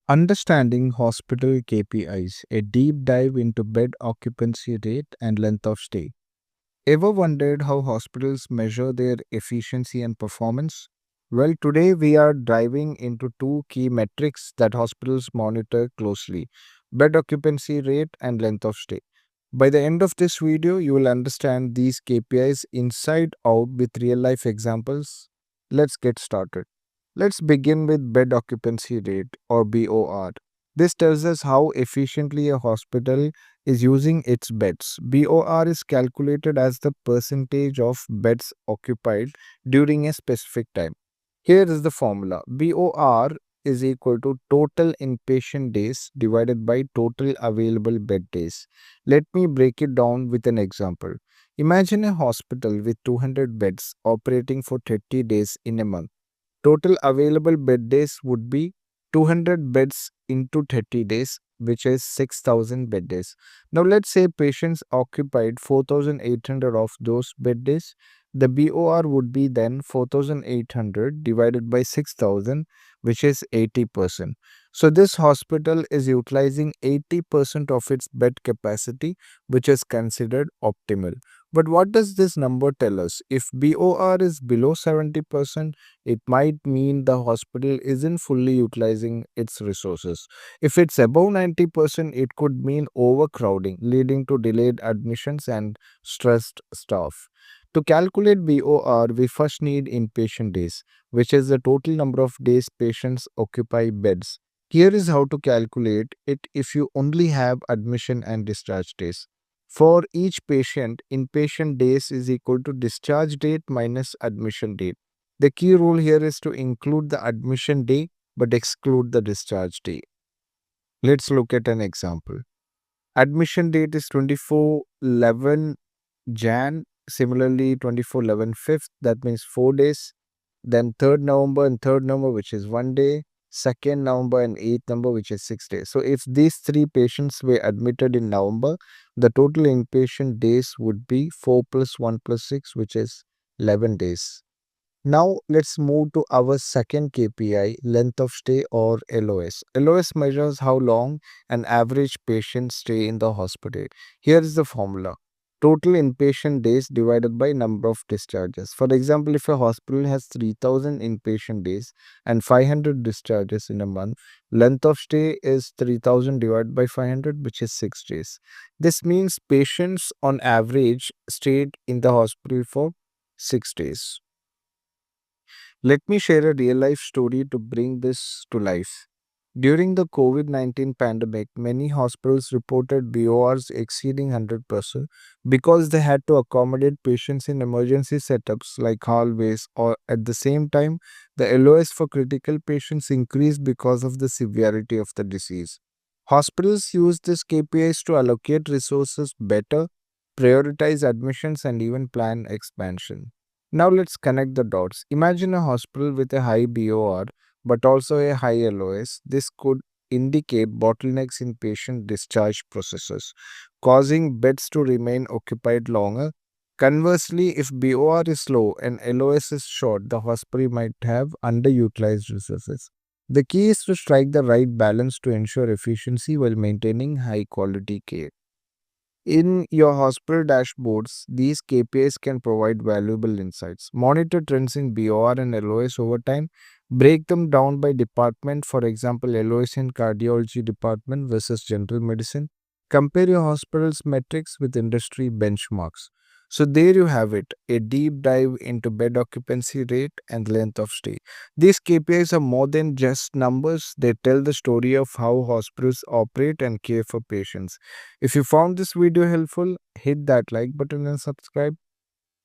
Understanding hospital KPIs, a deep dive into bed occupancy rate and length of stay. Ever wondered how hospitals measure their efficiency and performance? Well, today we are diving into two key metrics that hospitals monitor closely: bed occupancy rate and length of stay. By the end of this video, you will understand these KPIs inside out with real life examples. Let's get started. Let's begin with bed occupancy rate or BOR. This tells us how efficiently a hospital is using its beds. BOR is calculated as the percentage of beds occupied during a specific time. Here is the formula: BOR is equal to total inpatient days divided by total available bed days. Let me break it down with an example. Imagine a hospital with 200 beds operating for 30 days in a month. Total available bed days would be 200 beds into 30 days, which is 6,000 bed days. Now, let's say patients occupied 4,800 of those bed days. The BOR would be then 4,800 divided by 6,000, which is 80%. So, this hospital is utilizing 80% of its bed capacity, which is considered optimal. But what does this number tell us? If BOR is below 70%, it might mean the hospital isn't fully utilizing its resources. If it's above 90%, it could mean overcrowding, leading to delayed admissions and stressed staff. To calculate BOR, we first need inpatient days, which is the total number of days patients occupy beds. Here is how to calculate it if you only have admission and discharge days. For each patient, inpatient days is equal to discharge date minus admission date. The key rule here is to include the admission day but exclude the discharge day. Let's look at an example. Admission date is 24/11 Jan, similarly 24/11 5th, that means 4 days. Then 3rd November and 3rd November, which is 1 day. 2nd November and 8th November, which is 6 days. So if these three patients were admitted in November, the total inpatient days would be 4 plus 1 plus 6, which is 11 days. Now let's move to our second KPI, length of stay or LOS. LOS measures how long an average patient stay in the hospital. Here is the formula: total inpatient days divided by number of discharges. For example, if a hospital has 3000 inpatient days and 500 discharges in a month, length of stay is 3000 divided by 500, which is 6 days. This means patients on average stayed in the hospital for 6 days. Let me share a real life story to bring this to life. During the COVID-19 pandemic, many hospitals reported BORs exceeding 100% because they had to accommodate patients in emergency setups like hallways, or at the same time, the LOS for critical patients increased because of the severity of the disease. Hospitals use these KPIs to allocate resources better, prioritize admissions, and even plan expansion. Now let's connect the dots. Imagine a hospital with a high BOR but also a high LOS. This could indicate bottlenecks in patient discharge processes, causing beds to remain occupied longer. Conversely, if BOR is low and LOS is short, the hospital might have underutilized resources. The key is to strike the right balance to ensure efficiency while maintaining high quality care. In your hospital dashboards, these KPIs can provide valuable insights. Monitor trends in BOR and LOS over time. Break them down by department, for example, LOS in cardiology department versus general medicine. Compare your hospital's metrics with industry benchmarks. So there you have it, a deep dive into bed occupancy rate and length of stay. These KPIs are more than just numbers. They tell the story of how hospitals operate and care for patients. If you found this video helpful, hit that like button and subscribe.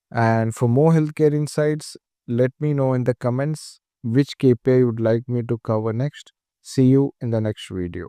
And for more healthcare insights, let me know in the comments which KPI you would like me to cover next. See you in the next video.